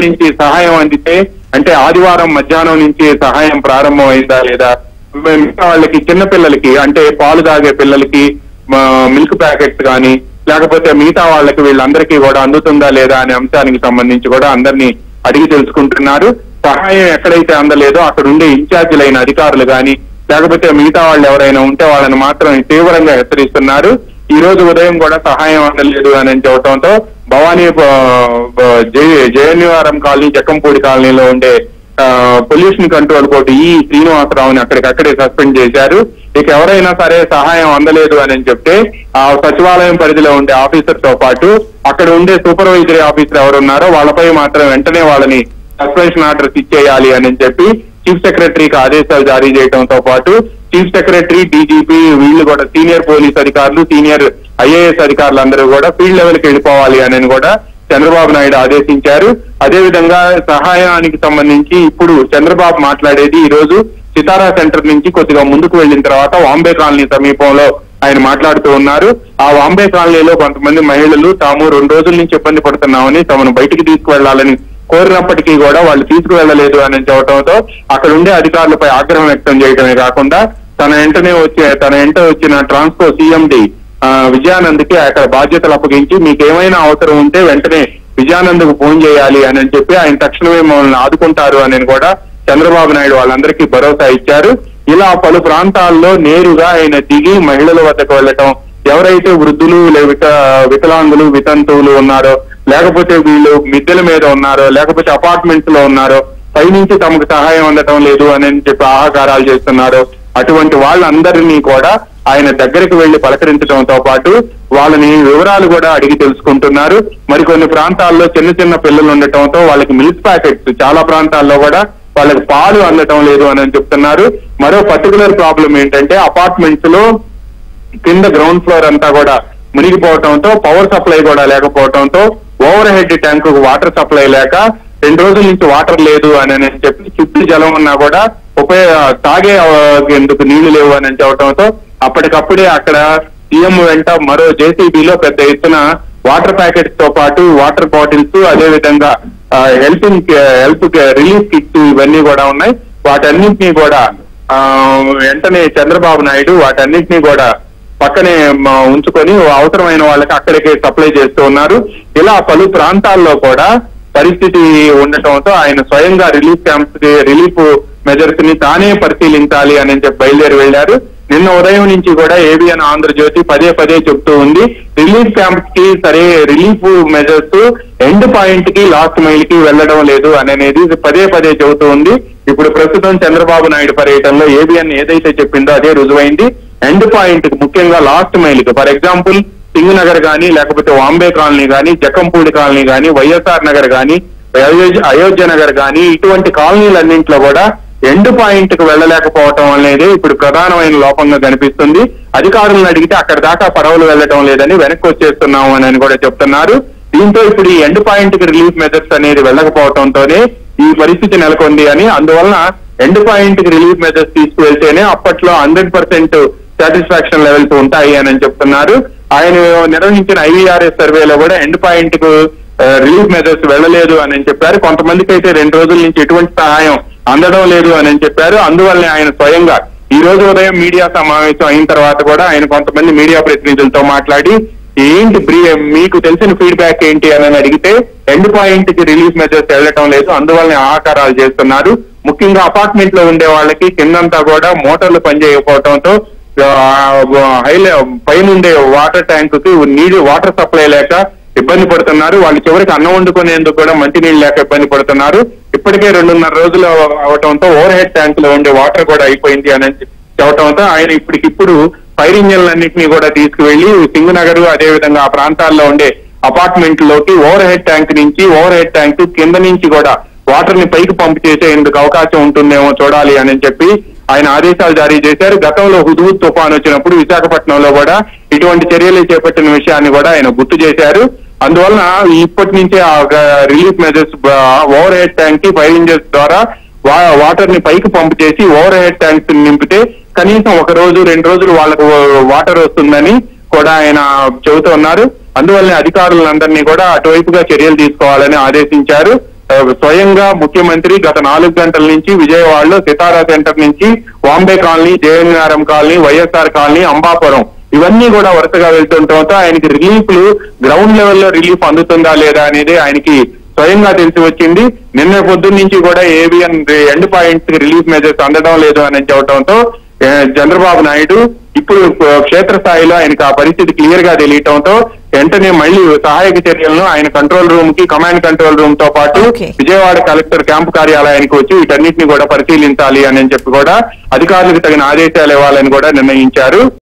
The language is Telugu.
నుంచి సహాయం అందితే, అంటే ఆదివారం మధ్యాహ్నం నుంచి సహాయం ప్రారంభం అయిందా లేదా, మిగతా వాళ్ళకి చిన్నపిల్లలకి అంటే పాలు తాగే పిల్లలకి మిల్క్ ప్యాకెట్స్ కానీ లేకపోతే మిగతా వాళ్ళకి వీళ్ళందరికీ కూడా అందుతుందా లేదా అనే అంశానికి సంబంధించి కూడా అందరినీ అడిగి తెలుసుకుంటున్నారు. సహాయం ఎక్కడైతే అందలేదో అక్కడ ఉండే ఇన్ఛార్జీలైన అధికారులు కానీ లేకపోతే మిగతా వాళ్ళు ఎవరైనా ఉంటే వాళ్ళని మాత్రం తీవ్రంగా హెచ్చరిస్తున్నారు. ఈ రోజు ఉదయం కూడా సహాయం అందలేదు అని చెప్పడంతో భవానీ జయనివారం కాలనీ, జక్కంపూడి కాలనీలో ఉండే పొల్యూషన్ కంట్రోల్ కోర్టు ఈ శ్రీనివాసరావుని అక్కడికక్కడే సస్పెండ్ చేశారు. ఇక ఎవరైనా సరే సహాయం అందలేదు అని చెప్తే ఆ సచివాలయం పరిధిలో ఉండే ఆఫీసర్ తో పాటు అక్కడ ఉండే సూపర్వైజరీ ఆఫీసర్ ఎవరున్నారో వాళ్ళపై మాత్రం వెంటనే వాళ్ళని సస్పెన్షన్ ఆర్డర్స్ ఇచ్చేయాలి అని చెప్పి చీఫ్ సెక్రటరీకి ఆదేశాలు జారీ చేయడంతో పాటు చీఫ్ సెక్రటరీ, డీజీపీ వీళ్ళు కూడా సీనియర్ పోలీస్ అధికారులు, సీనియర్ ఐఏఎస్ అధికారులు అందరూ కూడా ఫీల్డ్ లెవెల్కి వెళ్ళిపోవాలి అని కూడా చంద్రబాబు నాయుడు ఆదేశించారు. అదేవిధంగా సహాయానికి సంబంధించి ఇప్పుడు చంద్రబాబు మాట్లాడేది ఈ రోజు సితారా సెంటర్ నుంచి కొద్దిగా ముందుకు వెళ్లిన తర్వాత వాంబే కాలనీ సమీపంలో ఆయన మాట్లాడుతూ ఉన్నారు. ఆ వాంబే కాలనీలో కొంతమంది మహిళలు తాము 2 రోజుల నుంచి ఇబ్బంది పడుతున్నామని తమను బయటికి తీసుకువెళ్లాలని కోరినప్పటికీ కూడా వాళ్ళు తీసుకువెళ్లలేదు అని చెప్పడంతో అక్కడ ఉండే అధికారులపై ఆగ్రహం వ్యక్తం చేయడమే కాకుండా తన వెంట వచ్చిన ట్రాన్స్కో సీఎండి విజయానంద్కి అక్కడ బాధ్యతలు అప్పగించి మీకేమైనా అవసరం ఉంటే వెంటనే విజయానంద్కు ఫోన్ చేయాలి అని చెప్పి ఆయన తక్షణమే మమ్మల్ని ఆదుకుంటారు అని కూడా చంద్రబాబు నాయుడు వాళ్ళందరికీ భరోసా ఇచ్చారు. ఇలా పలు ప్రాంతాల్లో నేరుగా ఆయన దిగి మహిళల వద్దకు వెళ్లటం, ఎవరైతే వృద్ధులు వికలాంగులు వితంతువులు ఉన్నారో లేకపోతే వీళ్ళు మిద్దెల మీద ఉన్నారో లేకపోతే అపార్ట్మెంట్స్ లో ఉన్నారో పైనుంచి తమకు సహాయం అందటం లేదు అని చెప్పి ఆహాకారాలు చేస్తున్నారో అటువంటి వాళ్ళందరినీ కూడా ఆయన దగ్గరికి వెళ్లి పలకరించడంతో పాటు వాళ్ళని వివరాలు కూడా అడిగి తెలుసుకుంటున్నారు. మరికొన్ని ప్రాంతాల్లో చిన్న చిన్న పిల్లలు ఉండటంతో వాళ్ళకి మిల్క్ ప్యాకెట్స్, చాలా ప్రాంతాల్లో కూడా వాళ్ళకి పాలు అందటం లేదు అని చెప్తున్నారు. మరో పర్టికులర్ ప్రాబ్లం ఏంటంటే అపార్ట్మెంట్స్ లో కింద గ్రౌండ్ ఫ్లోర్ అంతా కూడా మునిగిపోవడంతో పవర్ సప్లై కూడా లేకపోవడంతో over head tank water supply లేక 2 రోజుల నుంచి వాటర్ లేదు అని చెప్పి చుట్టూ జలం ఉన్నా కూడా తాగే ఎందుకు నీళ్లు లేవు అని చెప్పడంతో అప్పటికప్పుడే అక్కడ సీఎం వెంట మరో జేసీబీలో పెద్ద ఎత్తున వాటర్ ప్యాకెట్స్ తో పాటు వాటర్ బాటిల్స్, అదే విధంగా హెల్ప్ రిలీఫ్ కిట్స్ ఇవన్నీ కూడా ఉన్నాయి. వాటన్నింటినీ కూడా వెంటనే చంద్రబాబు నాయుడు వాటన్నింటినీ కూడా పక్కనే ఉంచుకొని అవసరమైన వాళ్ళకి అక్కడికే సప్లై చేస్తూ ఉన్నారు. ఇలా పలు ప్రాంతాల్లో కూడా పరిస్థితి ఉండటంతో ఆయన స్వయంగా రిలీఫ్ మెజర్స్ ని తానే పరిశీలించాలి అని చెప్పి బయలుదేరి వెళ్లారు. నిన్న ఉదయం నుంచి కూడా ఏబిఎన్ ఆంధ్రజ్యోతి పదే చెప్తూ ఉంది, రిలీఫ్ క్యాంప్స్ కి సరే రిలీఫ్ మెజర్స్ ఎండ్ పాయింట్ కి లాస్ట్ మైల్ కి వెళ్లడం లేదు అనేది పదే చెబుతూ ఉంది. ఇప్పుడు ప్రస్తుతం చంద్రబాబు నాయుడు పర్యటనలో ఏబిఎన్ ఏదైతే చెప్పిందో అదే రుజువైంది. ఎండ్ పాయింట్ కి ముఖ్యంగా లాస్ట్ మైల్ కి, ఫర్ ఎగ్జాంపుల్ సింగ్ నగర్ కానీ లేకపోతే వాంబే కాలనీ కానీ జక్కంపూడి కాలనీ కానీ వైఎస్ఆర్ నగర్ కానీ అయోధ్య నగర్ కానీ ఇటువంటి కాలనీలన్నింటిలో కూడా ఎండ్ పాయింట్ కు వెళ్లలేకపోవటం అనేది ఇప్పుడు ప్రధానమైన లోపంగా కనిపిస్తుంది. అధికారులను అడిగితే అక్కడ దాకా పడవలు వెళ్లటం లేదని వెనక్కి వచ్చేస్తున్నాము అని కూడా చెప్తున్నారు. దీంతో ఇప్పుడు ఈ ఎండ్ పాయింట్ కి రిలీఫ్ మెజర్స్ అనేది వెళ్లకపోవడంతోనే ఈ పరిస్థితి నెలకొంది అని, అందువలన ఎండ్ పాయింట్ కి రిలీఫ్ మెజర్స్ తీసుకువెళ్తేనే అప్పట్లో 100% సాటిస్ఫాక్షన్ లెవెల్స్ ఉంటాయి అని చెప్తున్నారు. ఆయన నిర్వహించిన IVRS సర్వేలో కూడా ఎండ్ పాయింట్ కు రిలీఫ్ మెజర్స్ వెళ్లలేదు అని చెప్పారు. కొంతమందికి అయితే 2 రోజుల నుంచి ఎటువంటి సహాయం అందడం లేదు అని చెప్పారు. అందువల్లనే ఆయన స్వయంగా ఈ రోజు ఉదయం మీడియా సమావేశం అయిన తర్వాత కూడా ఆయన కొంతమంది మీడియా ప్రతినిధులతో మాట్లాడి ఏంటి మీకు తెలిసిన ఫీడ్బ్యాక్ ఏంటి అని అడిగితే ఎండ్ పాయింట్ కి రిలీఫ్ మెజర్స్ వెళ్లటం లేదు, అందువల్లనే ఆహాకారాలు చేస్తున్నారు. ముఖ్యంగా అపార్ట్మెంట్ లో ఉండే వాళ్ళకి కిందంతా కూడా మోటార్లు పనిచేయకపోవడంతో పైనుండే వాటర్ ట్యాంక్ కి వాటర్ సప్లై లేక ఇబ్బంది పడుతున్నారు. వాళ్ళు చివరికి అన్నం వండుకునేందుకు కూడా మంచినీళ్ళు లేక ఇబ్బంది పడుతున్నారు. ఇప్పటికే 2.5 రోజులు అవటంతో ఓవర్ హెడ్ ట్యాంక్ లో ఉండే వాటర్ కూడా అయిపోయింది అని చెప్పడంతో ఆయన ఇప్పటికిప్పుడు ఫైర్ ఇంజన్లన్నింటినీ కూడా తీసుకువెళ్లి సింగ్ నగర్ అదే విధంగా ఆ ప్రాంతాల్లో ఉండే అపార్ట్మెంట్ లోకి ఓవర్ హెడ్ ట్యాంక్ కింద నుంచి కూడా వాటర్ ని పైకి పంపు చేసేందుకు అవకాశం ఉంటుందేమో చూడాలి అని చెప్పి ఆయన ఆదేశాలు జారీ చేశారు. గతంలో హుదూద్ తుఫాన్ వచ్చినప్పుడు విశాఖపట్నంలో కూడా ఇటువంటి చర్యలు చేపట్టిన విషయాన్ని కూడా ఆయన గుర్తు చేశారు. అందువలన ఇప్పటి నుంచే ఆ relief measures over head tank కి ఫైర్ ఇంజన్స్ ద్వారా వాటర్ ని పైకి పంపు చేసి ఓవర్ హెడ్ ట్యాంక్స్ నింపితే కనీసం 1 రోజు 2 రోజులు వాళ్ళకు వాటర్ వస్తుందని కూడా ఆయన చెబుతూ ఉన్నారు. అందువల్లనే అధికారులందరినీ కూడా అటువైపుగా చర్యలు తీసుకోవాలని ఆదేశించారు. స్వయంగా ముఖ్యమంత్రి గత 4 గంటల నుంచి విజయవాడలో సితారా సెంటర్ నుంచి Bombay colony, JNRM colony, YSR colony, Ambapuram ఇవన్నీ కూడా వరుసగా వెళ్తుండటంతో ఆయనకి రిలీఫ్లు గ్రౌండ్ లెవెల్లో రిలీఫ్ అందుతుందా లేదా అనేది ఆయనకి స్వయంగా తెలిసి వచ్చింది. నిన్న పొద్దున్న నుంచి కూడా ABN end points relief measures అందడం లేదు అని చెప్పడంతో చంద్రబాబు నాయుడు ఇప్పుడు క్షేత్రస్థాయిలో ఆయనకు ఆ పరిస్థితి క్లియర్ గా తెలియటంతో వెంటనే మళ్ళీ సహాయక చర్యలను ఆయన కంట్రోల్ రూమ్ కి, కమాండ్ కంట్రోల్ రూమ్ తో పాటు విజయవాడ కలెక్టర్ క్యాంపు కార్యాలయానికి వచ్చి వీటన్నిటిని కూడా పరిశీలించాలి అని చెప్పి కూడా అధికారులకు తగిన ఆదేశాలు ఇవ్వాలని కూడా నిర్ణయించారు.